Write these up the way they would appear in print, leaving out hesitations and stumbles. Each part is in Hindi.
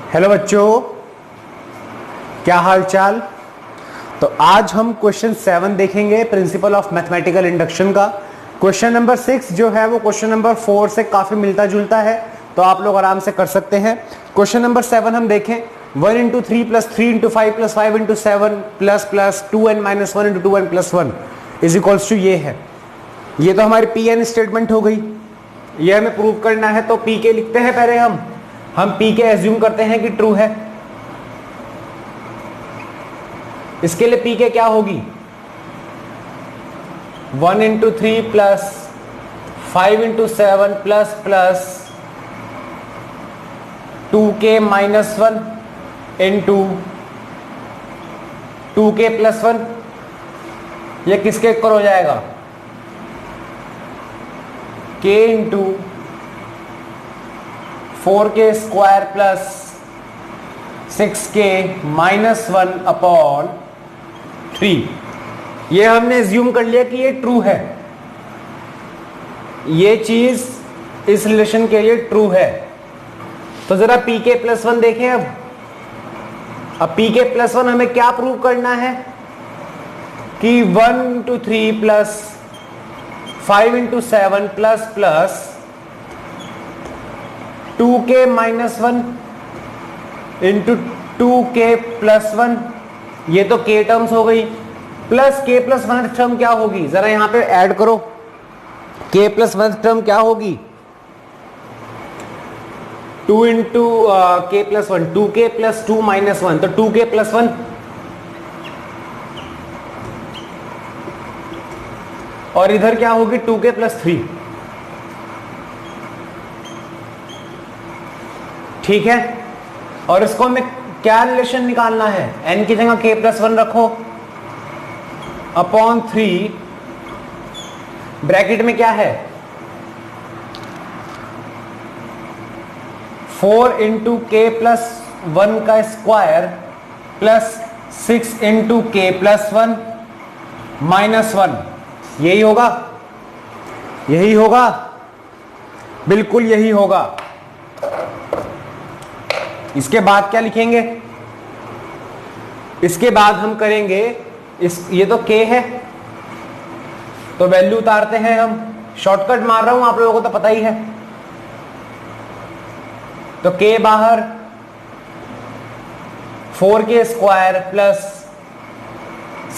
हेलो बच्चों, क्या हाल चाल। तो आज हम क्वेश्चन 7 देखेंगे प्रिंसिपल ऑफ मैथमेटिकल इंडक्शन का। क्वेश्चन नंबर 6 जो है वो क्वेश्चन नंबर 4 से काफी मिलता जुलता है, तो आप लोग आराम से कर सकते हैं। क्वेश्चन नंबर 7 हम देखें। 1 into 3 plus 3 into 5 plus 5 into 7 plus 2n minus 1 into 2n plus 1 is equals to ये है। ये तो हमारी पी एन स्टेटमेंट हो गई, ये हमें प्रूव करना है। तो पी के लिखते हैं पहले हम पी के एज्यूम करते हैं कि ट्रू है। इसके लिए पी के क्या होगी, 1 into 3 plus 5 into 7 plus 2k minus 1 into 2k plus 1। यह किसके इक्वल हो जाएगा, k into 4k square plus 6k minus 1 upon 3। ये हमने एज्यूम कर लिया कि ये ट्रू है, ये चीज इस रिलेशन के लिए ट्रू है। तो जरा पी के प्लस 1 देखें। अब पी के प्लस 1 हमें क्या प्रूव करना है कि 1 into 3 plus 5 into 7 plus 2k minus 1 into 2k plus 1, ये तो k टर्म्स हो गई, प्लस k प्लस 1 टर्म क्या होगी, जरा यहां पे ऐड करो। k प्लस 1 टर्म क्या होगी, 2 into k plus 1, 2k plus 2 minus 1, तो 2k प्लस 1। और इधर क्या होगी, 2k प्लस 3। ठीक है, और इसको हमें क्या रिलेशन निकालना है, n की जगह k प्लस 1 रखो अपॉन 3, ब्रैकेट में क्या है 4 इंटू के प्लस 1 का स्क्वायर प्लस 6 इंटू के प्लस 1 माइनस 1। यही होगा, यही होगा, बिल्कुल यही होगा। इसके बाद क्या लिखेंगे, इसके बाद हम करेंगे ये तो k है, तो वैल्यू उतारते हैं हम। शॉर्टकट मार रहा हूं, आप लोगों को तो पता ही है। तो k बाहर 4k square plus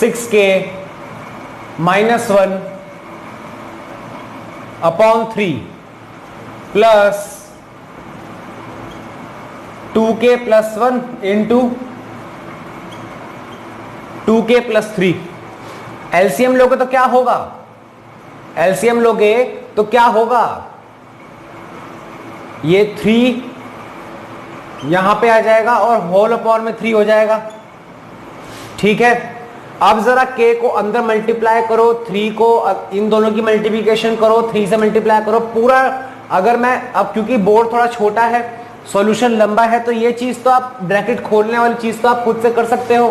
6k minus 1 upon 3 plus 2k plus 1 into 2k plus 3। LCM लोगे तो क्या होगा, एलसीएम लोगे तो क्या होगा, ये 3 यहां पे आ जाएगा और होल अपॉन में 3 हो जाएगा। ठीक है, अब जरा k को अंदर मल्टीप्लाई करो, 3 को इन दोनों की मल्टीप्लिकेशन करो, 3 से मल्टीप्लाई करो पूरा। अगर मैं अब क्योंकि बोर्ड थोड़ा छोटा है, सॉल्यूशन लंबा है, तो ये चीज तो आप ब्रैकेट खोलने वाली चीज तो आप खुद से कर सकते हो,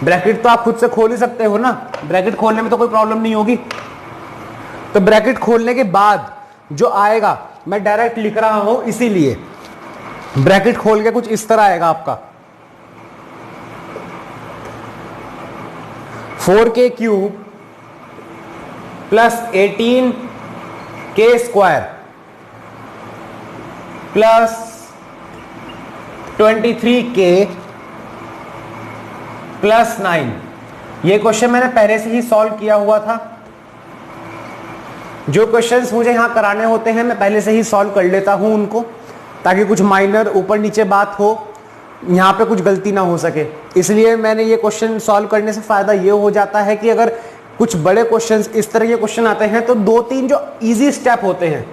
ब्रैकेट तो आप खुद से खोल ही सकते हो ना, ब्रैकेट खोलने में तो कोई प्रॉब्लम नहीं होगी। तो ब्रैकेट खोलने के बाद जो आएगा मैं डायरेक्ट लिख रहा हूं, इसीलिए ब्रैकेट खोल के कुछ इस तरह आएगा आपका 4k cube plus 18k square plus 23k plus 9। ये क्वेश्चन मैंने पहले से ही सॉल्व किया हुआ था। जो क्वेश्चंस मुझे यहां कराने होते हैं मैं पहले से ही सॉल्व कर लेता हूं उनको, ताकि कुछ माइनर ऊपर नीचे बात हो, यहां पे कुछ गलती ना हो सके। इसलिए मैंने ये क्वेश्चन सॉल्व करने से फायदा ये हो जाता है कि अगर कुछ बड़े क्वेश्चंस इस तरह के क्वेश्चन आते हैं तो 2-3 जो इजी स्टेप होते हैं,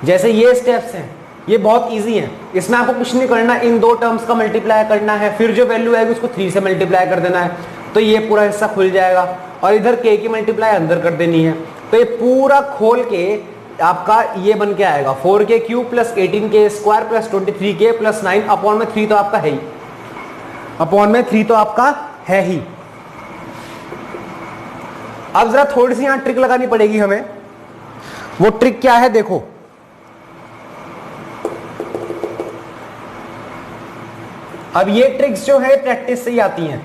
जैसे ये स्टेप्स हैं, ये बहुत इजी है। इसमें आपको कुछ नहीं करना, इन दो टर्म्स का मल्टीप्लाई करना है, फिर जो वैल्यू आएगी उसको 3 से मल्टीप्लाई कर देना है, तो ये पूरा हिस्सा खुल जाएगा। और इधर k की मल्टीप्लाई अंदर कर देनी है, तो ये पूरा खोल के आपका ये बन के आएगा 4k cube plus 18k square plus 23k plus 9 upon में 3 तो आपका है ही, अपॉन में 3 तो आपका है ही। अब जरा थोड़ी सी यहां ट्रिक लगानी पड़ेगी हमें। वो ट्रिक क्या है देखो, अब ये ट्रिक्स जो है प्रैक्टिस से ही आती हैं।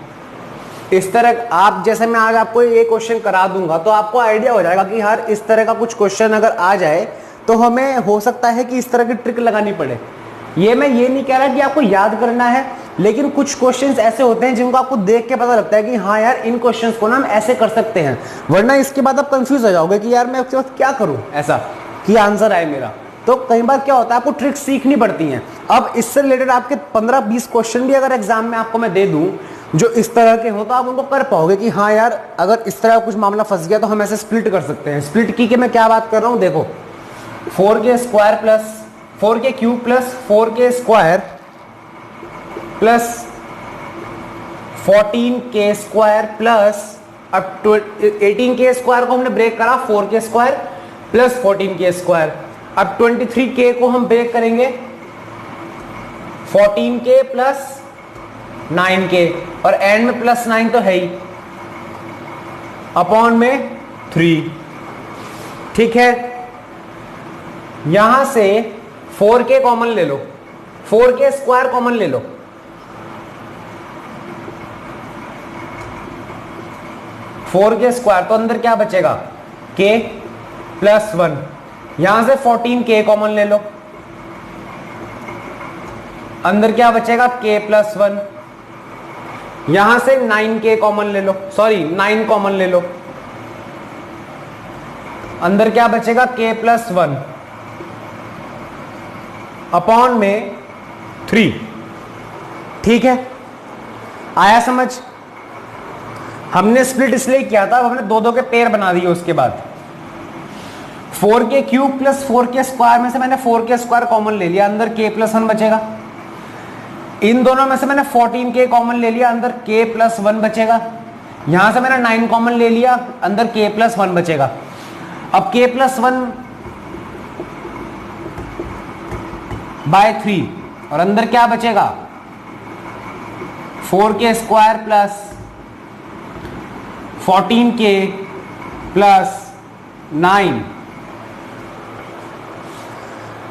इस तरह आप, जैसे मैं आज आपको ये क्वेश्चन करा दूंगा तो आपको आइडिया हो जाएगा कि यार इस तरह का कुछ क्वेश्चन अगर आ जाए तो हमें हो सकता है कि इस तरह की ट्रिक लगानी पड़े। ये मैं ये नहीं कह रहा कि आपको याद करना है, लेकिन कुछ क्वेश्चंस ऐसे होते हैं जिनको आपको देख के पता लगता है कि हाँ यार इन क्वेश्चंस को ना हम ऐसे कर सकते हैं, वरना इसके बाद आप कंफ्यूज हो जाओगे कि यार मैं उसके बाद क्या करूं ऐसा कि आंसर आए मेरा। तो कई बार क्या होता है, आपको ट्रिक्स सीखनी पड़ती हैं। अब इससे रिलेटेड आपके 15-20 क्वेश्चन भी अगर एग्जाम में आपको मैं दे दूं जो इस तरह के हो, तो आप उनको कर पाओगे कि हाँ यार अगर इस तरह कुछ मामला फंस गया तो हम ऐसे स्प्लिट कर सकते हैं। स्प्लिट की मैं क्या बात कर रहा हूं, देखो 4k square plus 4k cube plus 4k square plus 14k square plus, अब 18k स्क्वायर को हमने ब्रेक करा 4k square plus 14k square. अब 23k को हम ब्रेक करेंगे 14k प्लस 9k, और एंड में प्लस 9 तो है ही, अपॉन में 3। ठीक है, यहां से 4k कॉमन ले लो, 4k स्क्वायर कॉमन ले लो, फोर के स्क्वायर तो अंदर क्या बचेगा k प्लस 1। यहां से 14k कॉमन ले लो, अंदर क्या बचेगा k प्लस 1। यहां से 9k कॉमन ले लो, सॉरी 9 कॉमन ले लो, अंदर क्या बचेगा k प्लस 1 अपॉन में 3। ठीक है, आया समझ? हमने स्प्लिट इसलिए किया था, हमने दो दो के पेयर बना दिए। उसके बाद 4k cube plus 4k square में से मैंने 4k स्क्वायर कॉमन ले लिया, अंदर k प्लस 1 बचेगा। इन दोनों में से मैंने 14k कॉमन ले लिया, अंदर k प्लस 1 बचेगा। यहां से मैंने 9 कॉमन ले लिया, अंदर k प्लस 1 बचेगा। अब k प्लस 1 बाय 3, और अंदर क्या बचेगा 4k square plus 14k plus 9।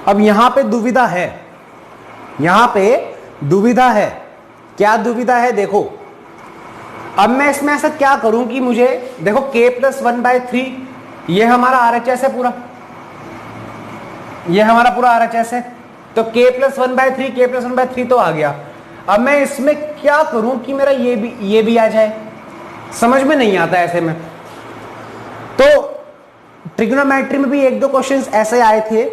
अब यहां पे दुविधा है, यहां पे दुविधा है। क्या दुविधा है, देखो अब मैं इसमें ऐसा क्या करूं कि मुझे देखो k प्लस 1 बाय 3 ये हमारा RHS है पूरा, ये हमारा पूरा RHS है। तो k plus 1 by 3, k plus 1 by 3 तो आ गया। अब मैं इसमें क्या करूं कि मेरा ये भी आ जाए, समझ में नहीं आता ऐसे में। तो ट्रिग्नोमेट्री में भी एक दो क्वेश्चंस ऐसे आए थे।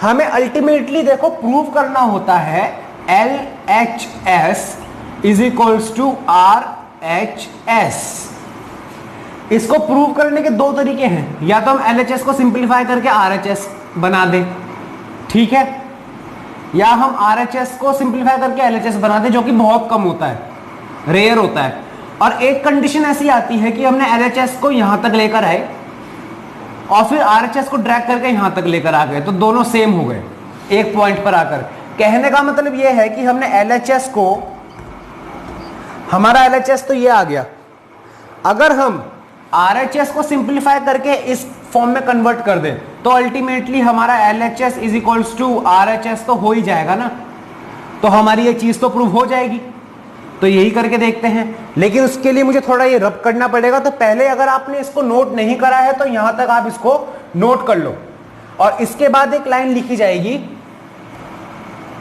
हमें अल्टीमेटली देखो प्रूव करना होता है LHS is equals to RHS। इसको प्रूव करने के दो तरीके हैं, या तो हम LHS को सिंपलीफाई करके RHS बना दें, ठीक है, या हम RHS को सिंपलीफाई करके LHS बना दें, जो कि बहुत कम होता है, रेयर होता है। और एक कंडीशन ऐसी आती है कि हमने LHS को यहां तक लेकर आए और फिर RHS को ड्रैग करके यहां तक लेकर आ गए, तो दोनों सेम हो गए एक पॉइंट पर आकर। कहने का मतलब यह है कि हमने LHS को, हमारा LHS तो ये आ गया, अगर हम RHS को सिंपलीफाई करके इस फॉर्म में कन्वर्ट कर दें तो अल्टीमेटली हमारा LHS is equals to RHS तो हो ही जाएगा ना, तो हमारी ये चीज तो प्रूव हो जाएगी। तो यही करके देखते हैं, लेकिन उसके लिए मुझे थोड़ा ये रब करना पड़ेगा। तो पहले अगर आपने इसको नोट नहीं करा है तो यहां तक आप इसको नोट कर लो, और इसके बाद एक लाइन लिखी जाएगी,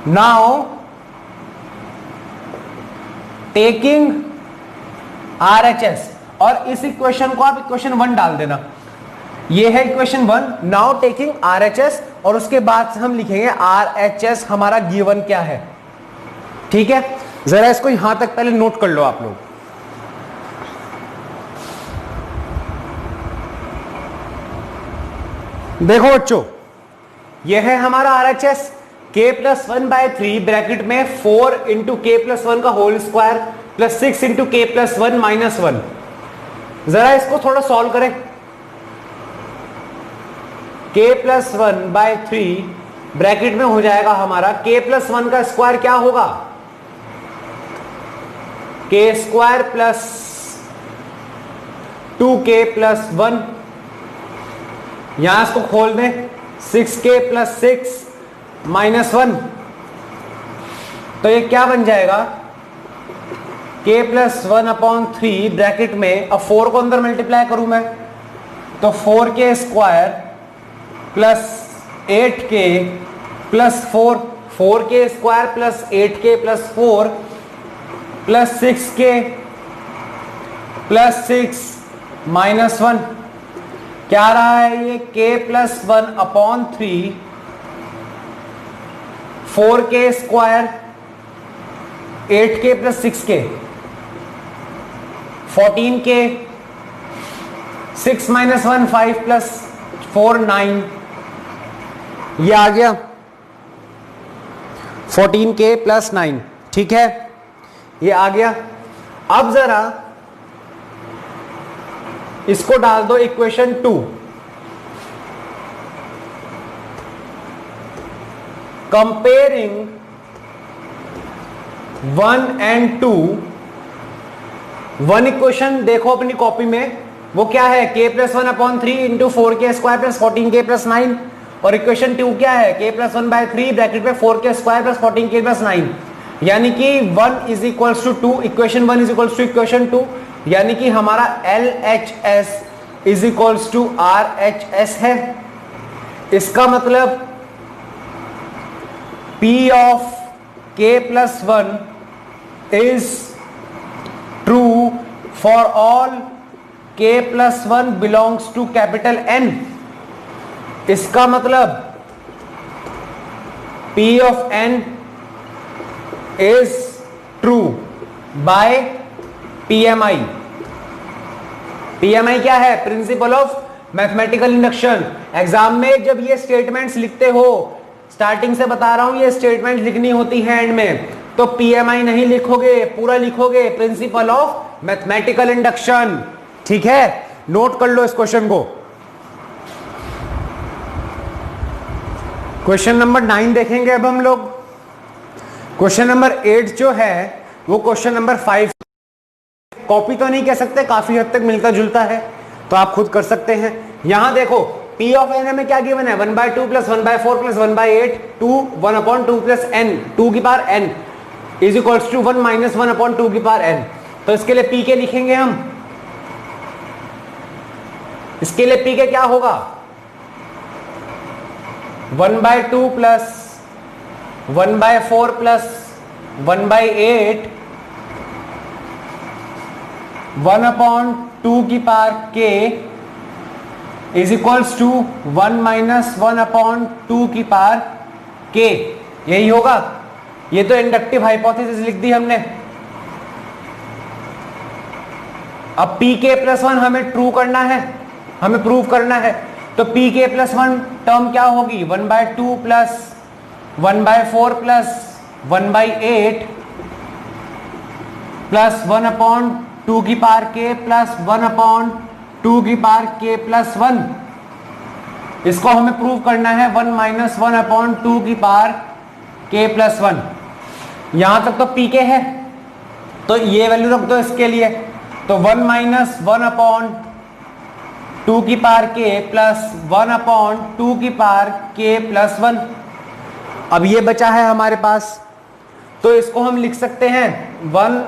नाउ टेकिंग RHS, और इस इक्वेशन को आप इक्वेशन 1 डाल देना। ये है इक्वेशन 1, नाउ टेकिंग RHS, और उसके बाद से हम लिखेंगे RHS हमारा गिवन क्या है। ठीक है, जरा इसको यहां तक पहले नोट कर लो आप लोग। देखो बच्चों, ये है हमारा RHS k plus 1 by 3 bracket में 4 इंटू k प्लस 1 का whole square plus 6 into k plus 1 minus 1। जरा इसको थोड़ा सॉल्व करें। k प्लस 1 बाय 3 ब्रैकेट में हो जाएगा हमारा k प्लस 1 का स्क्वायर क्या होगा, k square plus 2k plus 1। यहां इसको खोल दें, 6k प्लस 6 माइनस 1, तो ये क्या बन जाएगा k प्लस 1/3 ब्रैकेट में, अब 4 को अंदर मल्टीप्लाई करूं मैं तो 4k square plus 8k plus 4k square plus 8k plus 4 plus 6k plus 6 minus 1, क्या आ रहा है ये k plus 1/3 4k square 8k plus 6k 14k 6 minus 1 5 plus 4 9, ये आ गया 14k प्लस 9, ठीक है, ये आ गया। अब जरा इसको डाल दो equation 2, comparing 1 and 2, one equation देखो अपनी कॉपी में, वो क्या है k plus 1/3 into 4k square plus 14k plus 9, और इक्वेशन 2 क्या है k प्लस 1/3 ब्रैकेट में 4k square plus 14k plus 9, यानी कि 1 is equals to 2, equation 1 is equals to equation 2, यानी कि हमारा LHS is equals to RHS है। इसका मतलब P of k plus 1 is true for all k plus 1 belongs to capital N। इसका मतलब P of N is true by PMI। PMI क्या है? Principle of mathematical induction. Exam में जब ये स्टेटमेंट्स लिखते हो, स्टार्टिंग से बता रहा हूं, ये स्टेटमेंट लिखनी होती है एंड में, तो PMI नहीं लिखोगे, पूरा लिखोगे प्रिंसिपल ऑफ मैथमेटिकल इंडक्शन, ठीक है, नोट कर लो इस क्वेश्चन को। क्वेश्चन नंबर 9 देखेंगे अब हम लोग। क्वेश्चन नंबर 8 जो है वो क्वेश्चन नंबर 5, कॉपी तो नहीं कह सकते, काफी हद तक मिलता जुलता है, तो आप खुद कर सकते हैं। यहां देखो P ऑफ N में क्या गिवन है, 1/2 प्लस 1/4 प्लस 1/8 2 1/2 प्लस n 2 की power n is equals to 1 minus 1/2 की पावर n। तो इसके लिए P के लिखेंगे हम, इसके लिए P के क्या होगा, 1/2 प्लस 1/4 प्लस 1/8 1/2 की power k is equals to 1 minus 1/2 की पावर k, यही होगा। ये तो इंडक्टिव हाइपोथेसिस लिख दी हमने। अब pk प्लस 1 हमें ट्रू करना है, हमें प्रूव करना है, तो pk प्लस 1 टर्म क्या होगी, 1/2 प्लस 1/4 प्लस 1/8 प्लस 1/2 की पावर k प्लस 1/2 की पावर k प्लस 1। इसको हमें प्रूव करना है 1 माइनस 1/2 की पावर k प्लस 1। यहां तक तो pk है, तो ये वैल्यू रख दो इसके लिए, तो 1 माइनस 1/2 की पावर k प्लस 1/2 की पावर k प्लस 1। अब ये बचा है हमारे पास, तो इसको हम लिख सकते हैं 1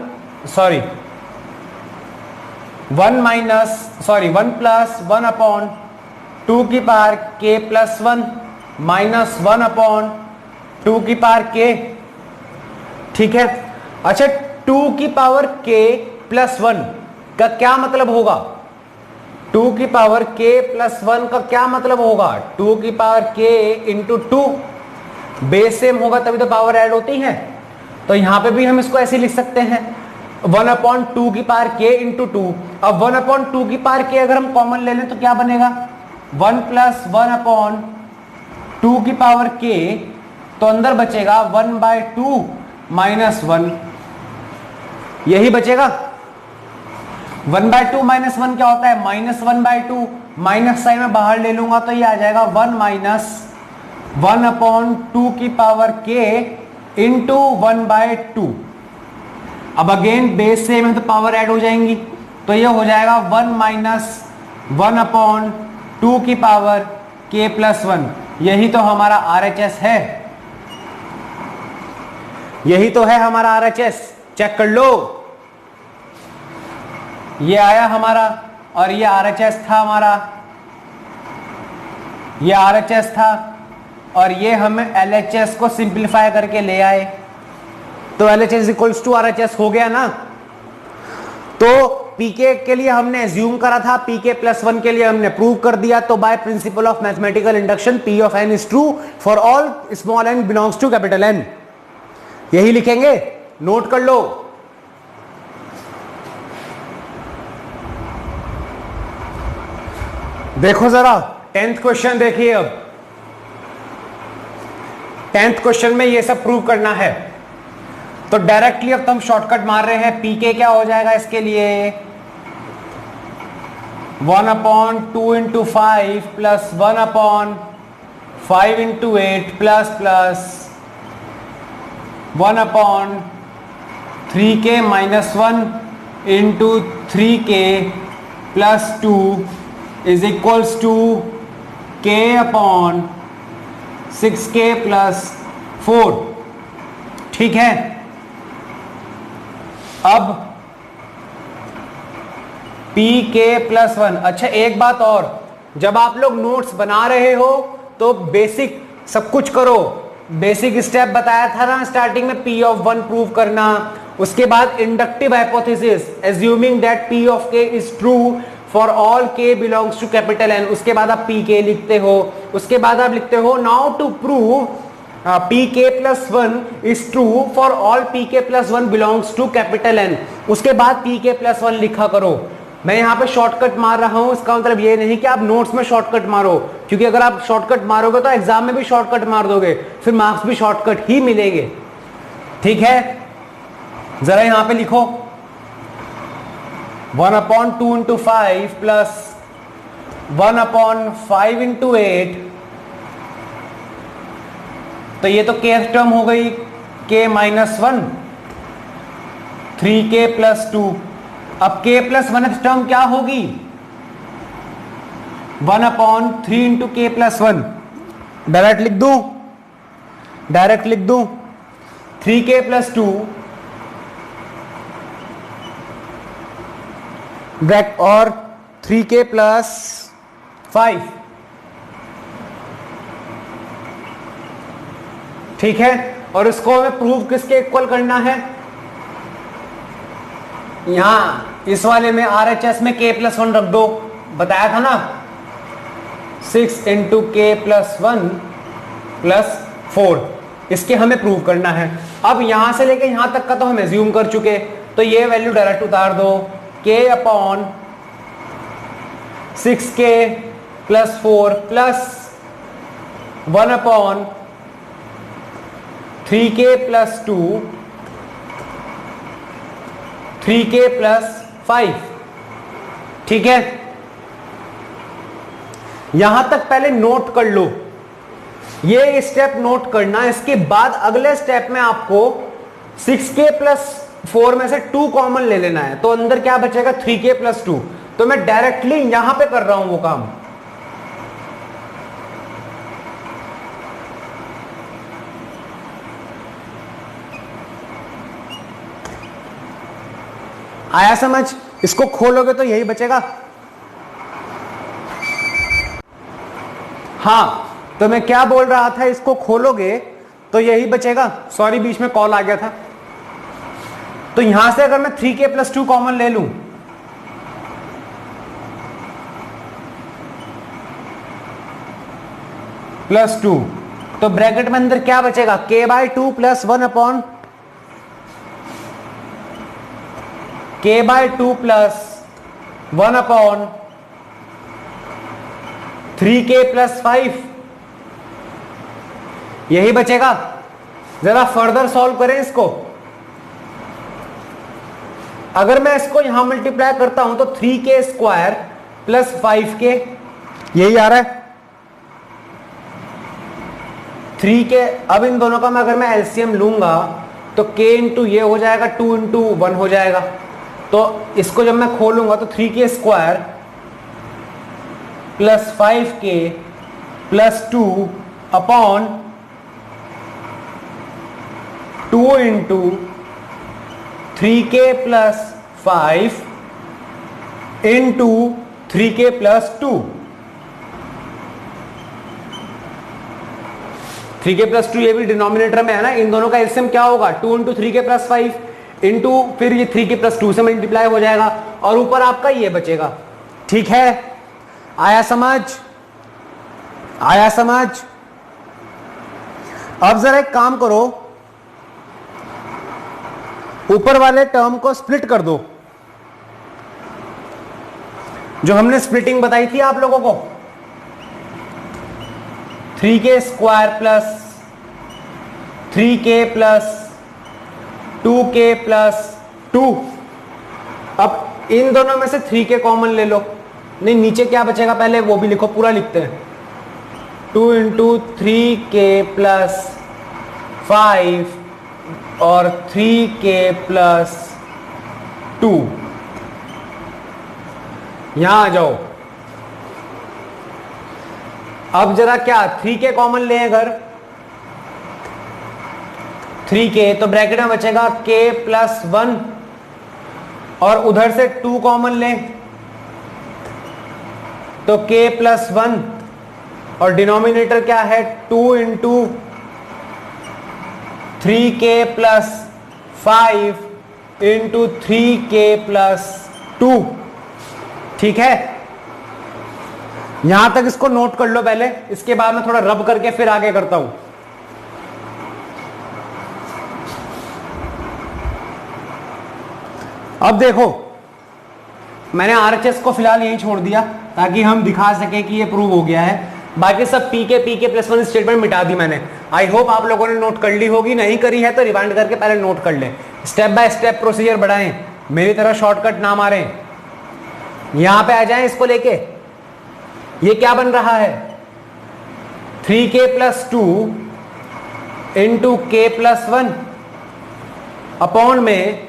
प्लस 1/2 की पावर k प्लस 1 माइनस 1/2 की पावर k, ठीक है। अच्छा, 2 की पावर k प्लस 1 का क्या मतलब होगा, 2 की पावर k प्लस 1 का क्या मतलब होगा, 2 की power k into 2, base same होगा तभी तो पावर ऐड होती है। तो यहां पे भी हम इसको ऐसे लिख सकते हैं 1/2 की पावर k इंटू 2। अब 1/2 की पावर k अगर हम कॉमन ले लें तो क्या बनेगा, 1 प्लस 1/2 की पावर k, तो अंदर बचेगा 1/2 माइनस 1, यही बचेगा। 1/2 माइनस 1 क्या होता है, माइनस 1/2, माइनस साइन में बाहर ले लूंगा तो ये आ जाएगा 1 माइनस 1/2 की पावर k इंटू 1/2। अब अगेन बेस सेम है तो पावर ऐड हो जाएंगी, तो ये हो जाएगा 1 माइनस 1/2 की पावर k प्लस 1। यही तो हमारा RHS है, यही तो है हमारा RHS, चेक कर लो। ये आया हमारा, और ये RHS था हमारा, ये RHS था, और ये हम LHS को सिंप्लीफाई करके ले आए, तो LHS इक्वल्स टू RHS हो गया ना। तो pk के लिए हमने एज्यूम करा था, pk प्लस 1 के लिए हमने प्रूव कर दिया। तो by principle of mathematical induction p of n is true for all small n belongs to capital N। यही लिखेंगे, नोट कर लो। देखो जरा 10th क्वेश्चन देखिए। अब 10th क्वेश्चन में ये सब प्रूव करना है, तो डायरेक्टली अब हम शॉर्टकट मार रहे हैं। pk क्या हो जाएगा इसके लिए, 1/2 into 5 plus 1/5 into 8 plus 1/3k minus 1 into 3k plus 2 is equals to k/6k plus 4। ठीक है। अब pk प्लस 1। अच्छा एक बात और, जब आप लोग नोट्स बना रहे हो तो बेसिक सब कुछ करो। बेसिक स्टेप बताया था ना स्टार्टिंग में, p ऑफ 1 प्रूव करना, उसके बाद inductive hypothesis assuming that p of k is true for all k belongs to capital N। उसके बाद आप pk लिखते हो, उसके बाद आप लिखते हो now to prove pk plus 1 is true for all pk plus 1 belongs to capital N। उसके बाद pk प्लस 1 लिखा करो। मैं यहाँ पे शॉर्टकट मार रहा हूं, इसका मतलब ये नहीं कि आप नोट्स में शॉर्टकट मारो, क्योंकि अगर आप शॉर्टकट मारोगे तो एग्जाम में भी शॉर्टकट मार दोगे, फिर मार्क्स भी शॉर्टकट ही मिलेंगे। ठीक है, जरा यहां पे लिखो 1/2 इंटू 5 प्लस 1/5 इंटू 8। तो ये तो k टर्म हो गई, k माइनस 1, 3k प्लस 2। अब k प्लस 1 टर्म क्या होगी, 1/3 इंटू k प्लस 1। डायरेक्ट लिख दूं 3k प्लस 2 ब्रैकेट और 3k प्लस 5। ठीक है, और इसको हमें प्रूव किसके इक्वल करना है, यहां इस वाले में RHS में k प्लस 1 रख दो, बताया था ना 6 इंटू k प्लस 1 प्लस 4। इसके हमें प्रूव करना है। अब यहां से लेके यहां तक का तो हम एज्यूम कर चुके, तो ये वैल्यू डायरेक्ट उतार दो, k/6k plus 4 plus 1/3k plus 2, 3k plus 5। ठीक है, यहां तक पहले नोट कर लो, ये स्टेप नोट करना। इसके बाद अगले स्टेप में आपको 6k प्लस 4 में से 2 कॉमन ले लेना है, तो अंदर क्या बचेगा 3k प्लस 2। तो मैं डायरेक्टली यहां पे कर रहा हूं वो काम। आया समझ, इसको खोलोगे तो यही बचेगा। हाँ, तो मैं क्या बोल रहा था, इसको खोलोगे तो यही बचेगा। सॉरी बीच में कॉल आ गया था। तो यहां से अगर मैं 3k प्लस 2 कॉमन ले लूं, प्लस 2, तो ब्रैकेट में अंदर क्या बचेगा, k/2 plus 1/k/2 plus 1/3k plus 5। यही बचेगा। जरा फर्दर सॉल्व करें इसको। अगर मैं इसको यहां मल्टीप्लाई करता हूं तो 3k स्क्वायर प्लस 5k, यही आ रहा है 3k। अब इन दोनों का मैं अगर मैं एलसीएम लूंगा तो k इंटू ये हो जाएगा, 2 इंटू 1 हो जाएगा। तो इसको जब मैं खोलूंगा तो 3k square plus 5k plus 2 upon 2 into 3k plus 5 into 3k plus 2, 3k plus 2 ये भी डिनोमिनेटर में है ना, इन दोनों का एलसीएम क्या होगा 2 इंटू 3k प्लस 5 इंटू फिर ये 3k प्लस 2 से मल्टीप्लाई हो जाएगा और ऊपर आपका ये बचेगा। ठीक है, आया समझ, आया समझ। अब जरा एक काम करो, ऊपर वाले टर्म को स्प्लिट कर दो, जो हमने स्प्लिटिंग बताई थी आप लोगों को, 3k square plus 3k plus 2k plus 2। अब इन दोनों में से 3k कॉमन ले लो, नहीं नीचे क्या बचेगा पहले वो भी लिखो, पूरा लिखते हैं, 2 इंटू 3k प्लस 5 और 3k प्लस 2। यहां आ जाओ। अब जरा क्या 3k कॉमन ले अगर 3k तो ब्रैकेट में बचेगा k प्लस 1 और उधर से 2 कॉमन ले तो k प्लस 1 और डिनोमिनेटर क्या है 2 into 3k plus 5 into 3k plus 2। ठीक है, यहां तक इसको नोट कर लो पहले, इसके बाद मैं थोड़ा रब करके फिर आगे करता हूं। अब देखो, मैंने आरएचएस को फिलहाल यहीं छोड़ दिया ताकि हम दिखा सके कि ये प्रूव हो गया है। बाकी सब पीके प्लस 1 स्टेटमेंट मिटा दी मैंने। आई होप आप लोगों ने नोट कर ली होगी, नहीं करी है तो रिवाइंड करके पहले नोट कर ले। स्टेप बाय स्टेप प्रोसीजर बढ़ाएं, मेरी तरह शॉर्टकट ना मारें। यहां पे आ जाएं इसको लेके, ये क्या बन रहा है 3k plus 2 into k plus 1 upon में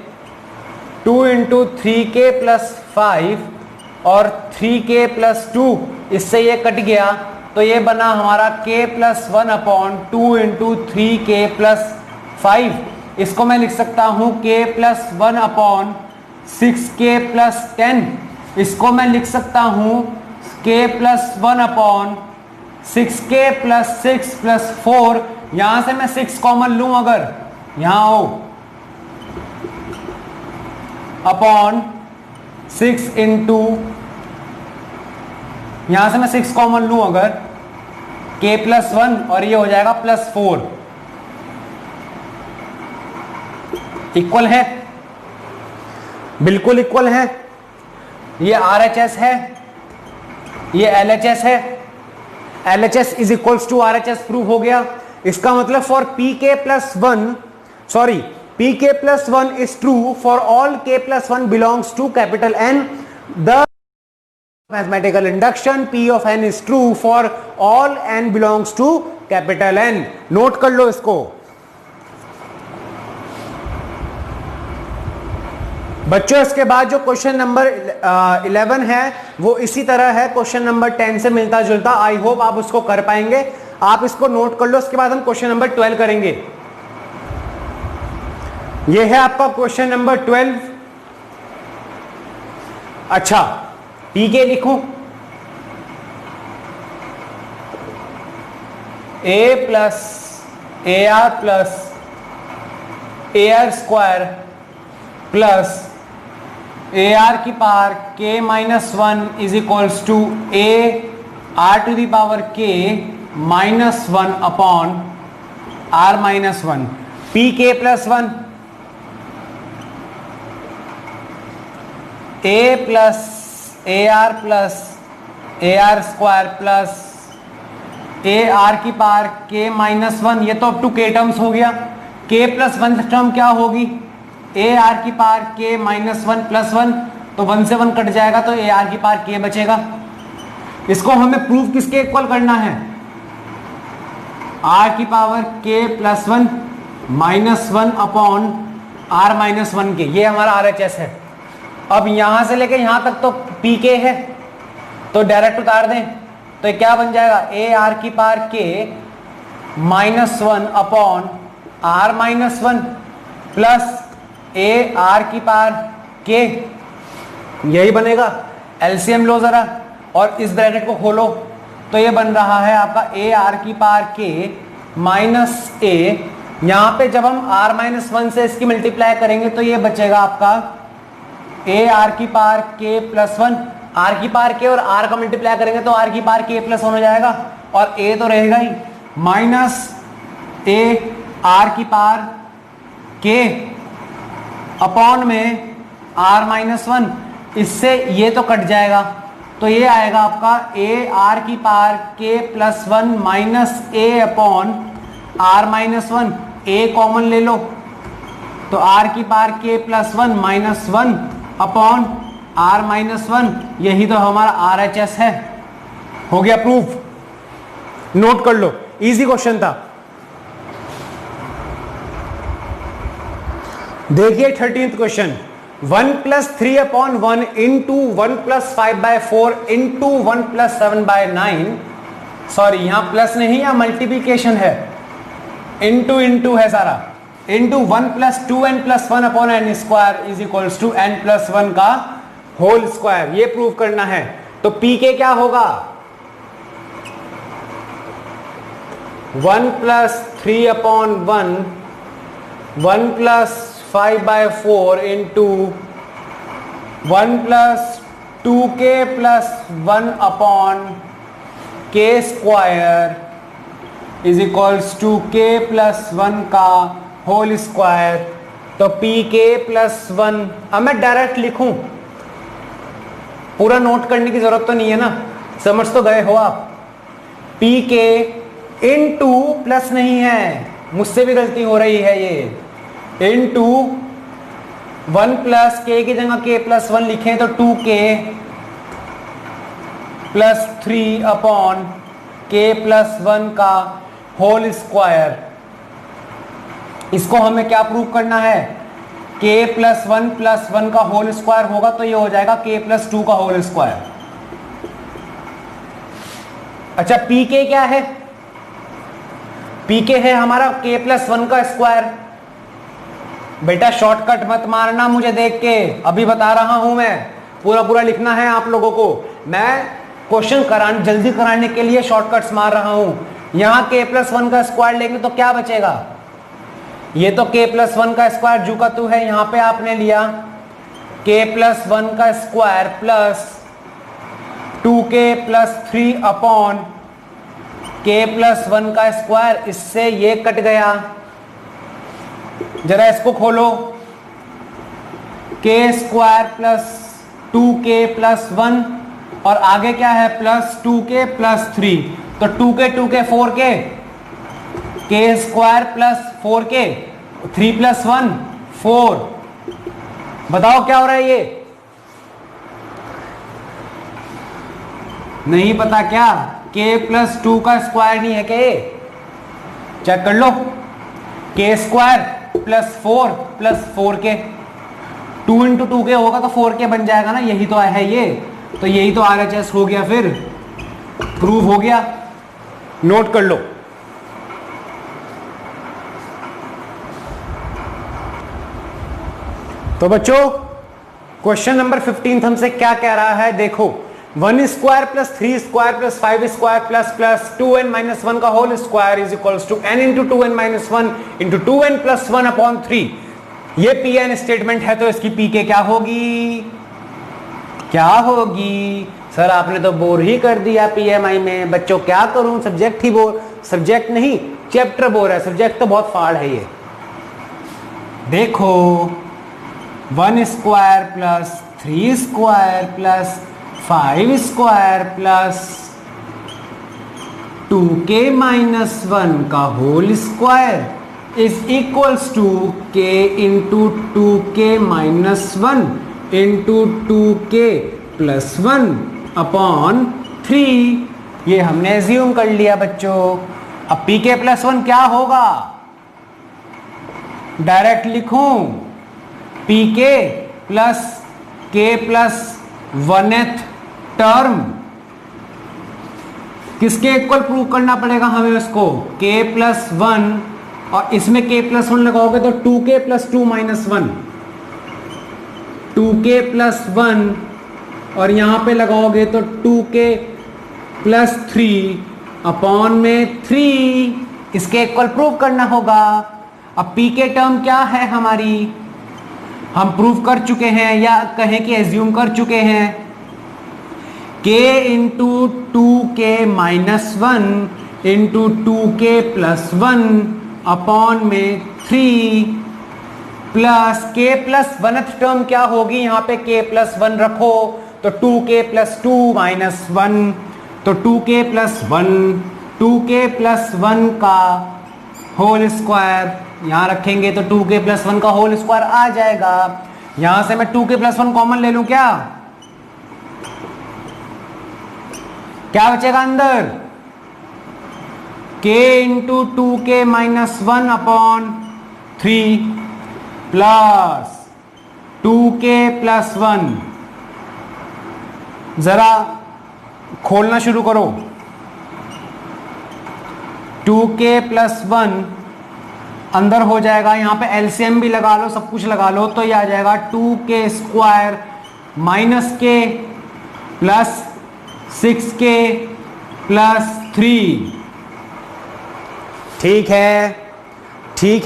2 इंटू 3k प्लस 5 और 3k प्लस 2, इससे ये कट गया तो ये बना हमारा k plus 1 upon 2 into 3k plus 5। इसको मैं लिख सकता हूं k plus 1 upon 6k plus 10। इसको मैं लिख सकता हूं k plus 1 upon 6k plus 6 plus 4। यहां से मैं 6 कॉमन लूं अगर, यहां हो, अपॉन 6 इंटू, यहां से मैं 6 कॉमन लूं अगर k प्लस 1 और ये हो जाएगा प्लस 4। इक्वल है, बिल्कुल इक्वल है। ये RHS है, ये LHS है। LHS is equals to RHS prove हो गया। इसका मतलब for pk plus 1, sorry pk plus 1 is true for all k plus 1 belongs to capital N. The mathematical induction p of n is true for all n belongs to capital N. Note कर लो इसको बच्चों। इसके बाद जो क्वेश्चन नंबर 11 है वो इसी तरह है, क्वेश्चन नंबर 10 से मिलता जुलता। आई होप आप उसको कर पाएंगे। आप इसको नोट कर लो, उसके बाद हम क्वेश्चन नंबर 12 करेंगे। ये है आपका क्वेश्चन नंबर 12। अच्छा, पीके लिखूं, a plus a r plus a r square plus a r की पावर के minus 1 is equals to a r to the power के minus 1 upon r minus 1। P k plus 1 a plus a r square plus a r की पावर के माइनस 1। ये तो अप टू के टर्म्स हो गया। के प्लस 1 टर्म क्या होगी, ए आर की पावर के माइनस 1 प्लस 1, तो 1 से 1 कट जाएगा तो ए आर की पावर के बचेगा। इसको हमें प्रूफ किसके इक्वल करना है, आर की power k plus 1 minus 1 upon r minus 1 k. ये हमारा RHS है। अब यहां से लेके यहां तक तो पी के है, तो डायरेक्ट उतार दें तो ये क्या बन जाएगा, ए आर की पावर के minus 1 upon r minus 1 plus a r की पावर के, यही बनेगा। एलसीएम लो जरा और इस ब्रैकेट को खोलो, तो ये बन रहा है आपका ए आर की पावर के माइनस ए। यहां पे जब हम r माइनस 1 से इसकी मल्टीप्लाई करेंगे तो ये बचेगा आपका ए आर की पावर के प्लस 1। आर की पावर के और आर का मल्टीप्लाई करेंगे तो आर की पावर के प्लस 1 हो जाएगा, और ए तो रहेगा ही, माइनस ए आर की पावर के अपॉन में आर माइनस 1। इससे ये तो कट जाएगा, तो ये आएगा आपका ए आर की power k plus 1 minus a upon r minus 1। A common ले लो, तो आर की power k plus 1 minus 1 upon r minus 1। यही तो हमारा आर एच एस है। हो गया प्रूफ, नोट कर लो, इजी क्वेश्चन था। देखिए 13th question, 1 plus 3 upon 1 into 1 plus 5/4 into 1 plus 7/9, sorry यहां प्लस नहीं है, मल्टीप्लीकेशन है, इंटू इंटू है सारा, into 1 plus 2n plus 1 upon n square is equals to n plus 1 का होल स्क्वायर। ये प्रूव करना है। तो पी के क्या होगा, 1 plus 3 upon 1 plus 5/4 into 1 plus 2k plus 1 upon k square is equals to k plus 1 का होल स्क्वायर। तो पी के प्लस 1, अब मैं डायरेक्ट लिखूं, पूरा नोट करने की जरूरत तो नहीं है ना, समझ तो गए हो आप। पी के इनटू प्लस नहीं है, मुझसे भी गलती हो रही है ये, इनटू 1 प्लस के की जगह k प्लस 1 लिखें तो 2k plus 3 upon k plus 1 का होल स्क्वायर। इसको हमें क्या प्रूव करना है, k प्लस 1 का होल स्क्वायर होगा तो ये हो जाएगा k प्लस 2 का होल स्क्वायर। अच्छा पी के क्या है, पी के है हमारा k प्लस 1 का स्क्वायर। बेटा शॉर्टकट मत मारना मुझे देख के, अभी बता रहा हूं मैं, पूरा पूरा लिखना है आप लोगों को। मैं क्वेश्चन जल्दी कराने के लिए शॉर्टकट्स मार रहा हूं। यहां k प्लस 1 का स्क्वायर लेंगे तो क्या बचेगा, ये तो k प्लस 1 का स्क्वायर जू का तू है, यहां पे आपने लिया k प्लस 1 का square plus 2k plus 3 upon k plus 1 का स्क्वायर। इससे ये कट गया, जरा इसको खोलो, k square plus 2k plus 1 और आगे क्या है प्लस 2k प्लस 3, तो 2k 4k, k square plus 4k, 3 plus 1 4। बताओ क्या हो रहा है ये, नहीं पता क्या, k प्लस 2 का स्क्वायर नहीं है क्या ये, चेक कर लो, k square plus 4 plus 4k, 2 into 2k होगा तो 4k बन जाएगा ना, यही तो है ये, तो यही तो RHS हो गया, फिर प्रूव हो गया। नोट कर लो। तो बच्चों क्वेश्चन नंबर 15 हमसे क्या कह रहा है, देखो 1 square plus 3 square plus 5 square plus 2n minus 1 का whole square is equals to n into 2n minus 1 into 2n plus 1 upon 3। ये pn स्टेटमेंट है, तो इसकी pk क्या होगी, क्या होगी सर, आपने तो बोर ही कर दिया PMI में। बच्चों क्या करूं, सब्जेक्ट ही बोर, सब्जेक्ट नहीं चैप्टर बोर है, सब्जेक्ट तो बहुत फाड़ है ये। देखो 1 square plus 3 square plus 5 square plus 2k minus 1 का whole square is equals to k into 2k minus 1 into 2k plus 1 upon 3। ये हमने एज्यूम कर लिया बच्चों। अब pk प्लस 1 क्या होगा, डायरेक्ट लिखूं, pk plus k plus 1th term, किसके इक्वल प्रूव करना पड़ेगा हमें उसको, k प्लस 1 और इसमें k प्लस 1 लगाओगे तो 2k plus 2 minus 1, 2k plus 1 और यहां पे लगाओगे तो 2k प्लस 3 अपॉन में 3 इसके इक्वल प्रूव करना होगा। अब p के टर्म क्या है हमारी, हम प्रूव कर चुके हैं या कहें कि एज्यूम कर चुके हैं, k into 2k minus 1 into 2k plus 1 upon में 3 plus k plus 1th term क्या होगी, यहां पे k प्लस 1 रखो तो 2k प्लस 2 माइनस 1 तो 2k प्लस 1 2k प्लस 1 का होल स्क्वायर यहां रखेंगे तो 2k प्लस 1 का होल स्क्वायर आ जाएगा। यहां से मैं 2k प्लस 1 कॉमन ले लूं, क्या बचेगा अंदर, k into 2k minus 1 upon 3 plus 2k plus 1। जरा खोलना शुरू करो, 2k प्लस 1 अंदर हो जाएगा, यहां पे एलसीएम भी लगा लो, सब कुछ लगा लो, तो ये आ जाएगा 2k square minus k plus 6k plus 3। ठीक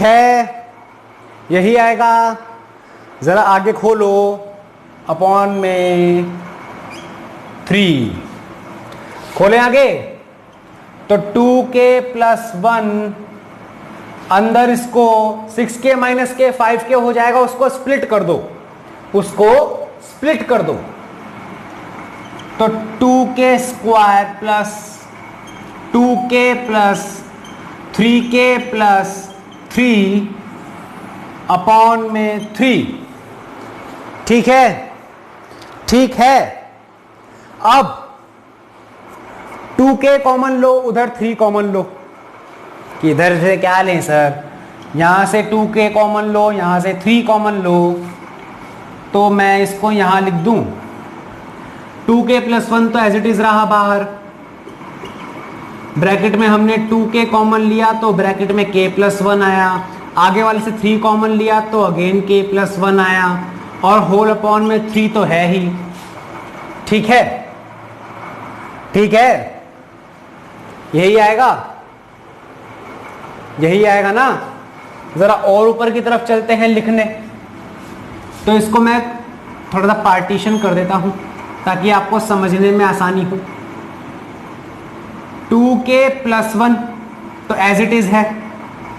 है यही आएगा। जरा आगे खोलो, अपॉन में 3 खोलें आगे तो 2k प्लस 1 अंदर इसको 6k माइनस k 5k हो जाएगा, उसको स्प्लिट कर दो तो 2k square plus 2k plus 3k plus 3 upon में 3। ठीक है। अब 2k कॉमन लो, उधर 3 कॉमन लो, कि इधर से क्या लें सर, यहां से 2k कॉमन लो, यहां से 3 कॉमन लो, तो मैं इसको यहां लिख दूं 2k प्लस 1 तो एज इट इज रहा बाहर, ब्रैकेट में हमने 2k कॉमन लिया तो ब्रैकेट में k प्लस 1 आया, आगे वाले से 3 कॉमन लिया तो अगेन k प्लस 1 आया, और होल अपॉन में 3 तो है ही। ठीक है यही आएगा ना। जरा और ऊपर की तरफ चलते हैं लिखने, तो इसको मैं थोड़ा सा पार्टीशन कर देता हूं ताकि आपको समझने में आसानी हो। 2k प्लस 1 तो एज इट इज है,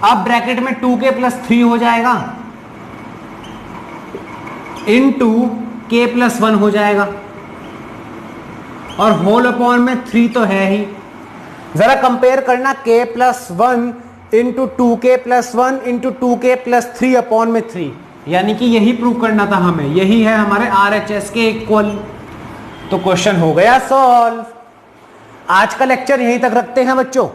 अब ब्रैकेट में 2k प्लस 3 हो जाएगा इनटू k प्लस 1 हो जाएगा, और होल अपॉन में 3 तो है ही। जरा कंपेयर करना, k plus 1 into 2k plus 1 into 2k plus 3 upon में 3, यानी कि यही प्रूव करना था हमें, यही है हमारे RHS के इक्वल। तो क्वेश्चन हो गया सॉल्व। आज का लेक्चर यहीं तक रखते हैं बच्चों,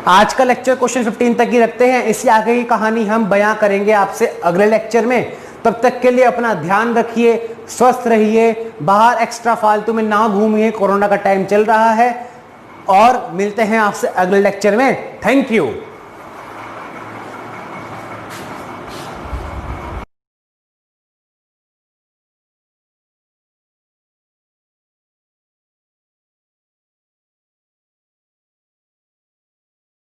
आज का लेक्चर क्वेश्चन 15 तक ही रखते हैं, इससे आगे की कहानी हम बयां करेंगे आपसे अगले लेक्चर में। तब तक के लिए अपना ध्यान रखिए, स्वस्थ रहिए, बाहर एक्स्ट्रा फालतू में ना घूमिए, कोरोना का टाइम चल रहा है, और मिलते हैं आपसे अगले लेक्चर में। Thank you.